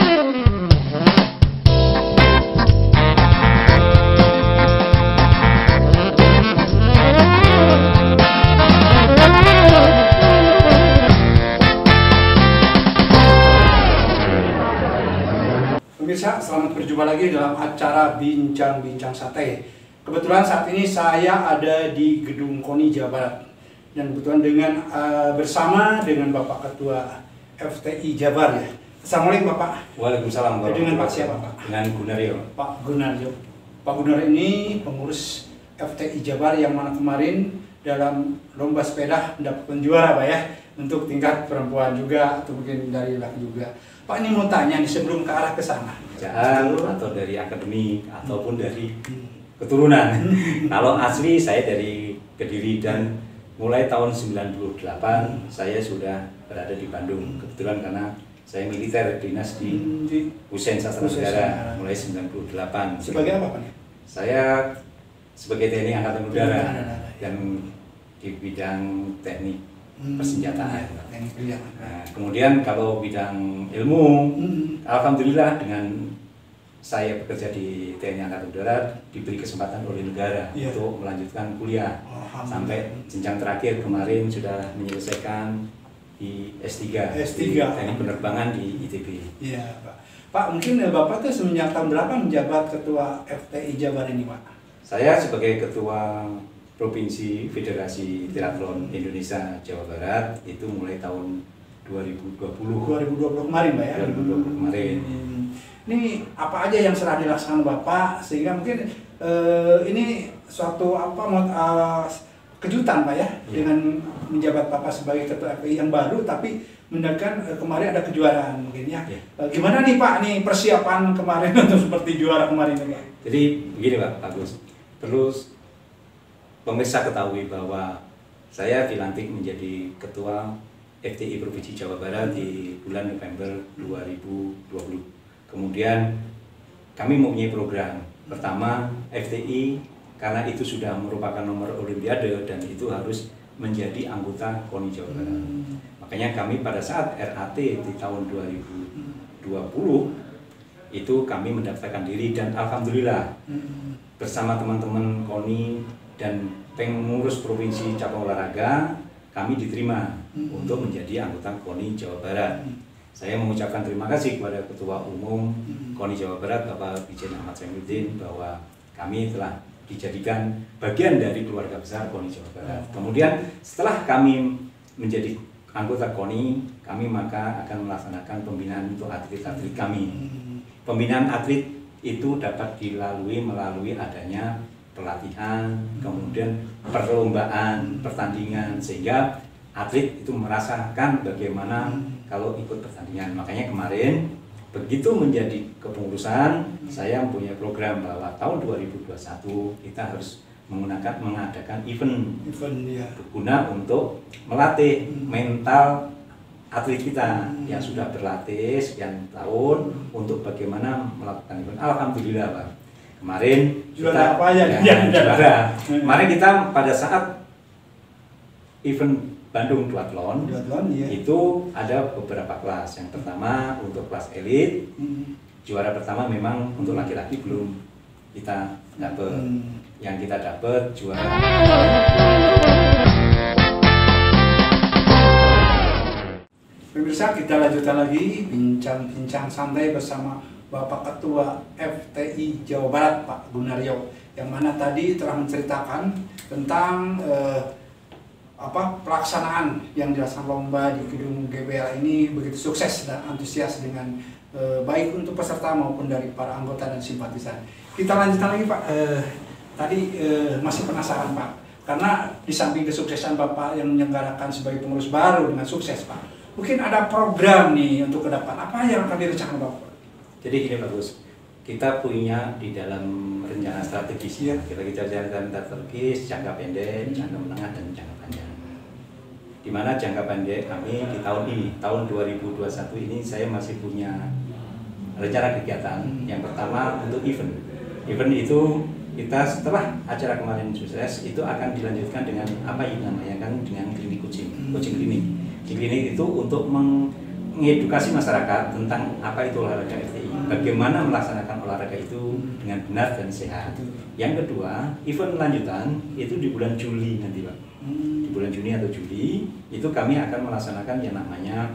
Pemirsa, selamat berjumpa lagi dalam acara Bincang-Bincang Santai. Kebetulan saat ini saya ada di Gedung KONI Jawa Barat. Dan kebetulan bersama dengan Bapak Ketua FTI Jabar ya. Assalamualaikum Bapak. Waalaikumsalam. Dengan Pak siapa Pak? Dengan Gunaryo. Pak Gunaryo. Pak Gunaryo ini pengurus FTI Jabar yang mana kemarin dalam lomba sepeda mendapatkan juara Pak ya. Untuk tingkat perempuan juga atau mungkin dari laki juga. Pak ini mau tanya nih sebelum ke arah ke sana. Kerjaan atau dari akademik ataupun dari keturunan. Kalau asli saya dari Kediri dan mulai tahun 98 saya sudah berada di Bandung. Kebetulan karena saya militer dinas di Hussein Sastra Negara mulai 98. Sebagai apa Pak? Saya sebagai TNI Angkatan Udara dan di bidang teknik persenjataan. Nah, kemudian kalau bidang ilmu, alhamdulillah dengan saya bekerja di TNI Angkatan Udara diberi kesempatan oleh negara untuk melanjutkan kuliah sampai jenjang terakhir kemarin sudah menyelesaikan di S3 Teknik Penerbangan di ITB. Iya Pak. Pak mungkin Bapak tuh semenjak tahun berapa menjabat Ketua FTI Jabar ini Pak? Saya sebagai Ketua Provinsi Federasi Triathlon Indonesia Jawa Barat itu mulai tahun 2020 kemarin Pak ya? 2020 kemarin. Ini apa aja yang serah dilaksanakan Bapak sehingga mungkin ini suatu kejutan Pak ya dengan menjabat Bapak sebagai Ketua FPI yang baru tapi mendapatkan kemarin ada kejuaraan mungkin ya. Gimana nih Pak nih persiapan kemarin untuk seperti juara kemarin ini Pak? Jadi begini Pak Agus, terus pemirsa ketahui bahwa saya dilantik menjadi Ketua FTI Provinsi Jawa Barat di bulan November 2020. Kemudian kami mempunyai program. Pertama, FTI karena itu sudah merupakan nomor olimpiade dan itu harus menjadi anggota KONI Jawa Barat. Makanya kami pada saat RAT di tahun 2020 itu kami mendaftarkan diri dan alhamdulillah bersama teman-teman KONI dan pengurus provinsi cabang olahraga kami diterima untuk menjadi anggota KONI Jawa Barat. Saya mengucapkan terima kasih kepada Ketua Umum KONI Jawa Barat Bapak Brigjen Ahmad Zainuddin bahwa kami telah dijadikan bagian dari keluarga besar KONI Jawa Barat. Kemudian setelah kami menjadi anggota KONI, kami maka akan melaksanakan pembinaan untuk atlet-atlet kami. Pembinaan atlet itu dapat dilalui melalui adanya pelatihan, kemudian perlombaan, pertandingan, sehingga atlet itu merasakan bagaimana kalau ikut pertandingan. Makanya kemarin begitu menjadi kepengurusan, saya mempunyai program bahwa tahun 2021 kita harus mengadakan event berguna untuk melatih mental atlet kita yang sudah berlatih sekian tahun untuk bagaimana melakukan event. Alhamdulillah Pak. Kemarin juara apa aja? Juara. Kemarin kita pada saat event Bandung Duathlon itu ada beberapa kelas. Yang pertama untuk kelas elit, juara pertama memang untuk laki-laki belum kita dapat. Yang kita dapat juara. Pemirsa, kita lanjutkan lagi bincang-bincang santai bersama Bapak Ketua FTI Jawa Barat Pak Gunaryo, yang mana tadi telah menceritakan tentang pelaksanaan yang dilaksanakan lomba di gedung GBL ini begitu sukses dan antusias dengan baik untuk peserta maupun dari para anggota dan simpatisan. Kita lanjutkan lagi Pak. Tadi masih penasaran Pak, karena di samping kesuksesan Bapak yang menyelenggarakan sebagai pengurus baru dengan sukses Pak, mungkin ada program nih untuk ke depan. Apa yang akan direncanakan Bapak? Jadi gini bagus, kita punya di dalam rencana strategis ya. Kita jalan strategis jangka pendek, jangka menengah dan jangka panjang. Di mana jangka pendek kami di tahun ini, tahun 2021 ini saya masih punya rencana kegiatan. Yang pertama untuk event. Event itu kita setelah acara kemarin sukses itu akan dilanjutkan dengan apa yang namanya kan dengan klinik coaching klinik. Klinik itu untuk mengedukasi masyarakat tentang apa itu olahraga FTI, bagaimana melaksanakan olahraga itu dengan benar dan sehat. Yang kedua, event lanjutan itu di bulan Juli nanti Pak. Di bulan Juni atau Juli itu kami akan melaksanakan yang namanya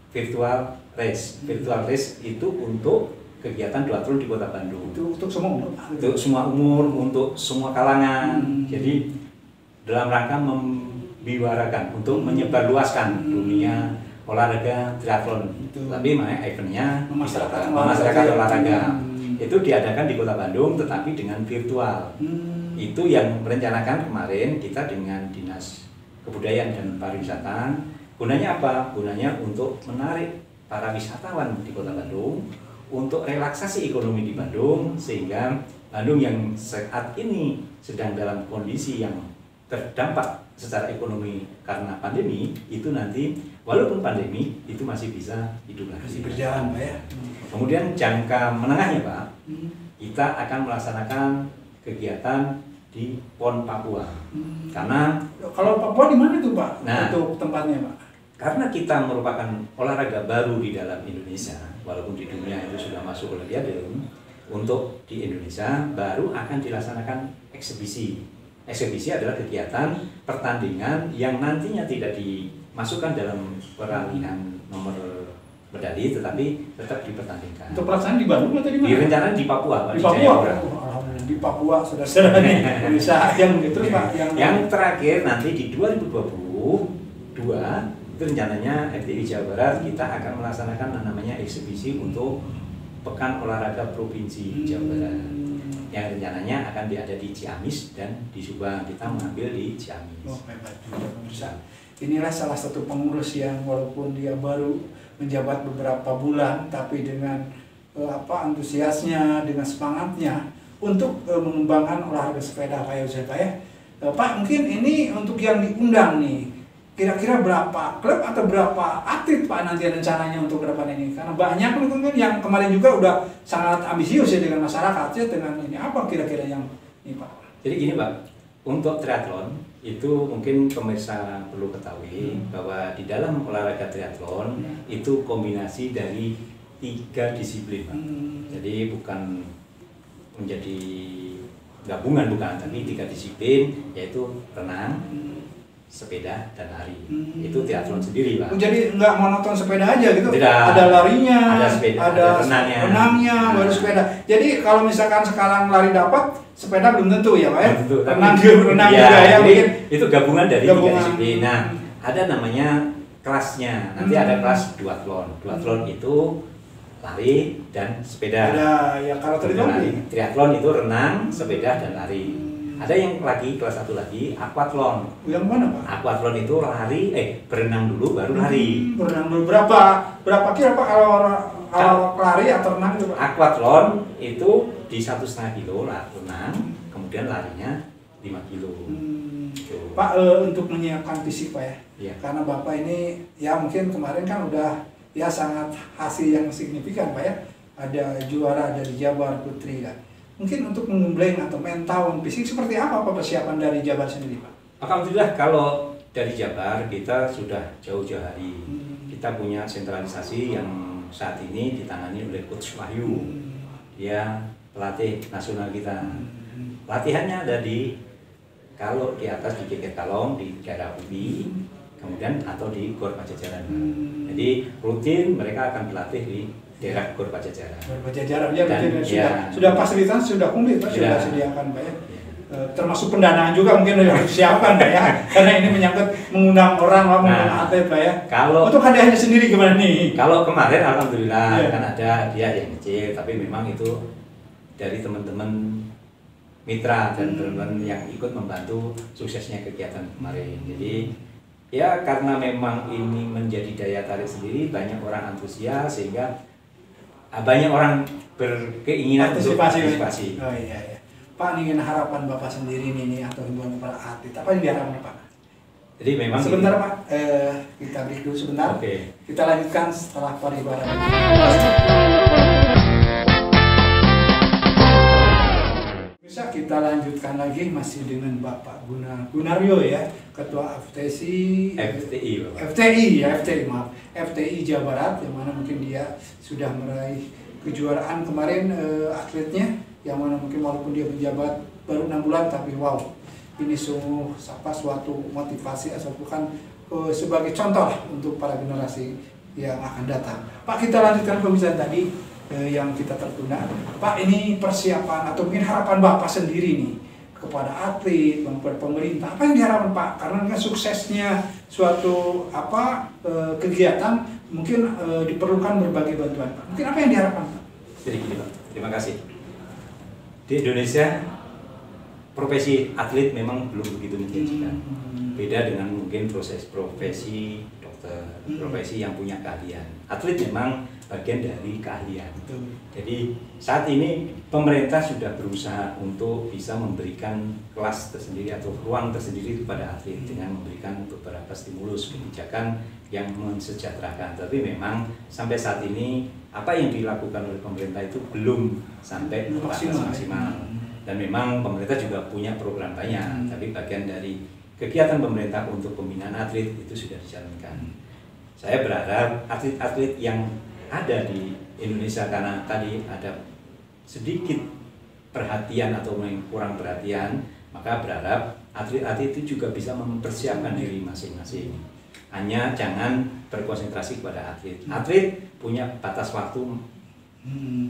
virtual race. Virtual race itu untuk kegiatan duathlon di Kota Bandung. Itu untuk semua umur? Untuk semua umur, untuk semua kalangan. Jadi dalam rangka membiwarakan, untuk menyebarluaskan dunia olahraga triathlon. Tapi eventnya masyarakat olahraga. Itu diadakan di Kota Bandung, tetapi dengan virtual. Itu yang merencanakan kemarin kita dengan Dinas Kebudayaan dan Pariwisata. Gunanya apa? Gunanya untuk menarik para wisatawan di Kota Bandung, untuk relaksasi ekonomi di Bandung, sehingga Bandung yang saat ini sedang dalam kondisi yang terdampak secara ekonomi karena pandemi, itu nanti walaupun pandemi itu masih bisa hidup lagi. Masih berjalan Pak ya. Kemudian jangka menengahnya Pak, kita akan melaksanakan kegiatan di PON Papua. Karena kalau Papua di mana tuh Pak? Nah, untuk tempatnya Pak? Karena kita merupakan olahraga baru di dalam Indonesia, walaupun di dunia itu sudah masuk Olimpiade, untuk di Indonesia baru akan dilaksanakan eksebisi. Eksebisi adalah kegiatan pertandingan yang nantinya tidak dimasukkan dalam peralihan nomor medali, tetapi tetap dipertandingkan. Untuk pelaksanaan di Bandung atau di mana? Direncanakan di Papua, Pak. Di Papua. Alhamdulillah di Papua saudara-saudara nih Indonesia yang gitu Pak. Yang terakhir nanti di 2022 itu rencananya FTI Jawa Barat kita akan melaksanakan namanya eksebisi untuk Pekan Olahraga Provinsi Jawa Barat, yang rencananya akan ada di Ciamis dan di Subang. Kita mengambil di Ciamis. Oh, hebat juga pemirsa. Inilah salah satu pengurus yang walaupun dia baru menjabat beberapa bulan, tapi dengan antusiasnya, dengan semangatnya untuk mengembangkan olahraga sepeda Pak Yusuf ya. Pak, mungkin ini untuk yang diundang nih, kira-kira berapa klub atau berapa atlet Pak nanti rencananya untuk ke depan ini? Karena banyak kan yang kemarin juga udah sangat ambisius ya dengan masyarakat ya, dengan ini apa kira-kira yang ini Pak? Jadi gini Pak, untuk triathlon itu mungkin pemirsa perlu ketahui bahwa di dalam olahraga triathlon itu kombinasi dari 3 disiplin Pak. Jadi bukan menjadi gabungan, bukan, tapi 3 disiplin, yaitu renang, sepeda, dan lari. Itu triathlon sendiri Pak. Jadi nggak monoton sepeda aja gitu? Tidak. Ada larinya, ada sepeda, ada renangnya, baru sepeda. Jadi kalau misalkan sekarang lari dapat, sepeda belum tentu ya Pak ya? Tentu, renang juga ya mungkin. Mungkin. Itu gabungan dari 3 disiplin. Nah, ada namanya kelasnya, nanti ada kelas duathlon. Duathlon itu lari dan sepeda. Ada ya, kalau triathlon itu renang, sepeda, dan lari. Ada yang lagi kelas 1 lagi, aquathlon. Yang mana Pak? Aquathlon itu lari, berenang dulu baru lari. Berenang dulu berapa kilo Pak kalau lari atau renang itu Pak? Aquathlon itu di 1,5 kilo renang, kemudian larinya 5 kilo. Pak, untuk menyiapkan fisik Pak ya. Iya. Karena Bapak ini ya mungkin kemarin kan udah ya sangat hasil yang signifikan Pak ya. Ada juara dari Jabar Putri kan. Mungkin untuk mengembleng atau mental fisik seperti apa Pak persiapan dari Jabar sendiri Pak? Alhamdulillah kalau dari Jabar kita sudah jauh-jauh hari. Kita punya sentralisasi yang saat ini ditangani oleh Coach Wahyu. Dia pelatih nasional kita. Latihannya ada kalau di atas di GK Kalong di daerah UPI, kemudian atau di Gor Pajajaran. Jadi rutin mereka akan berlatih di daerah Gor Pajajaran. Gor Pajajaran ya, sudah fasilitas sudah komplit Pak, sudah disediakan Pak ya. Termasuk pendanaan juga mungkin harus disiapkan Pak ya. Karena ini menyangkut mengundang orang, mengundang atlet Pak ya. Kalau untuk hadiahnya sendiri gimana nih? Kalau kemarin alhamdulillah kan ada dia yang kecil, tapi memang itu dari teman-teman mitra dan teman-teman yang ikut membantu suksesnya kegiatan kemarin. Jadi ya karena memang ini menjadi daya tarik sendiri, banyak orang antusias sehingga banyak orang berkeinginan untuk partisipasi. Oh iya. Pak, ingin harapan Bapak sendiri nih atau himbauan kepada atlet apa yang diharapkan Pak? Jadi memang sebentar Pak, kita break dulu sebentar. Oke. Kita lanjutkan setelah pariwara. Bisa kita lanjutkan lagi masih dengan Bapak Gunaryo ya, Ketua FTI Jawa Barat, yang mana mungkin dia sudah meraih kejuaraan kemarin atletnya, yang mana mungkin walaupun dia menjabat baru 6 bulan tapi wow, ini sungguh suatu motivasi atau bukan sebagai contoh lah untuk para generasi yang akan datang. Pak, kita lanjutkan pembicaraan tadi yang kita tertunda. Pak, ini persiapan atau mungkin harapan Bapak sendiri nih kepada atlet, kepada pemerintah, apa yang diharapkan Pak? Karena kan suksesnya suatu kegiatan mungkin diperlukan berbagai bantuan Pak. Mungkin apa yang diharapkan Pak? Jadi gini Pak, terima kasih. Di Indonesia profesi atlet memang belum begitu menjanjikan. Beda dengan mungkin profesi dokter, profesi yang punya keahlian. Atlet memang bagian dari keahlian. Jadi saat ini pemerintah sudah berusaha untuk bisa memberikan kelas tersendiri atau ruang tersendiri kepada atlet dengan memberikan beberapa stimulus kebijakan yang mensejahterakan. Tapi memang sampai saat ini apa yang dilakukan oleh pemerintah itu belum sampai maksimal. Dan memang pemerintah juga punya program banyak, tapi bagian dari kegiatan pemerintah untuk pembinaan atlet itu sudah dijalankan. Saya berharap atlet-atlet yang ada di Indonesia, karena tadi ada sedikit perhatian atau kurang perhatian, maka berharap atlet-atlet itu juga bisa mempersiapkan diri masing-masing. Hanya jangan berkonsentrasi kepada atlet. Atlet punya batas waktu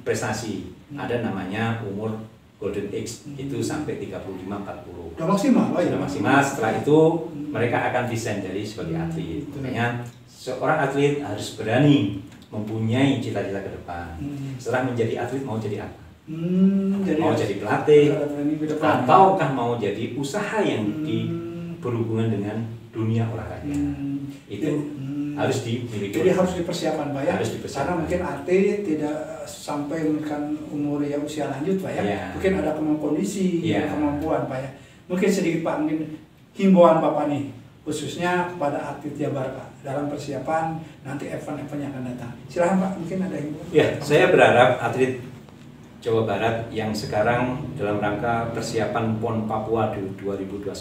prestasi, ada namanya umur Golden Age, itu sampai 35-40. Udah maksimal, Sudah maksimal, setelah itu mereka akan desain jadi sebagai atlet. Makanya seorang atlet harus berani mempunyai cita-cita ke depan. Setelah menjadi atlet mau jadi apa? Mau jadi pelatih, ataukah mau jadi usaha yang berhubungan dengan dunia olahraga? Itu harus dimiliki. Jadi harus dipersiapkan Pak ya. Harus dipersiapkan. Karena mungkin atlet tidak sampai memberikan umur yang usia lanjut Pak ya. Mungkin ada kondisi, kemampuan Pak ya. Mungkin sedikit Pak, mungkin himbauan Bapak nih khususnya kepada atlet Jabar Pak dalam persiapan nanti event-event yang akan datang. Silahkan Pak, mungkin ada himbauan. Ya, saya berharap atlet Jawa Barat yang sekarang dalam rangka persiapan PON Papua 2021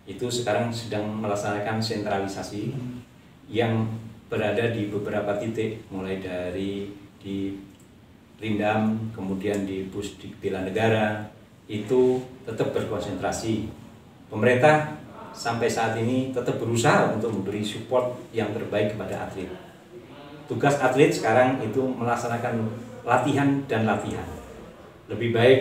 itu sekarang sedang melaksanakan sentralisasi yang berada di beberapa titik, mulai dari di Rindam, kemudian di Bela Negara, itu tetap berkonsentrasi. Pemerintah sampai saat ini tetap berusaha untuk memberi support yang terbaik kepada atlet. Tugas atlet sekarang itu melaksanakan latihan dan latihan. Lebih baik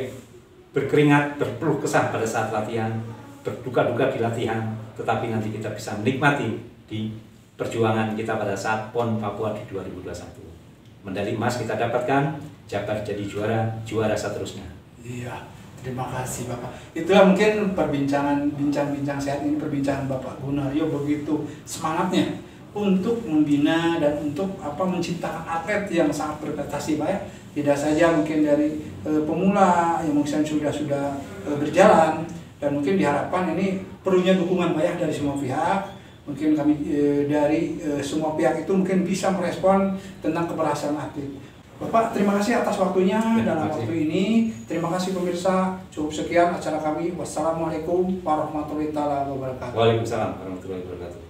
berkeringat, berpeluh kesah pada saat latihan, berduka-duka di latihan, tetapi nanti kita bisa menikmati di perjuangan kita pada saat PON Papua di 2021. Medali emas kita dapatkan, Jabar jadi juara seterusnya. Iya, terima kasih Bapak. Itulah mungkin bincang-bincang sehat ini, perbincangan Bapak Gunaryo begitu semangatnya untuk membina dan untuk menciptakan atlet yang sangat berprestasi Pak ya. Tidak saja mungkin dari pemula yang mungkin sudah berjalan, dan mungkin diharapkan ini perlunya dukungan Pak ya dari semua pihak. Mungkin kami dari semua pihak itu mungkin bisa merespon tentang keberhasilan atlet. Bapak, terima kasih atas waktunya dalam waktu ini. Terima kasih pemirsa. Cukup sekian acara kami. Wassalamualaikum warahmatullahi wabarakatuh. Waalaikumsalam warahmatullahi wabarakatuh.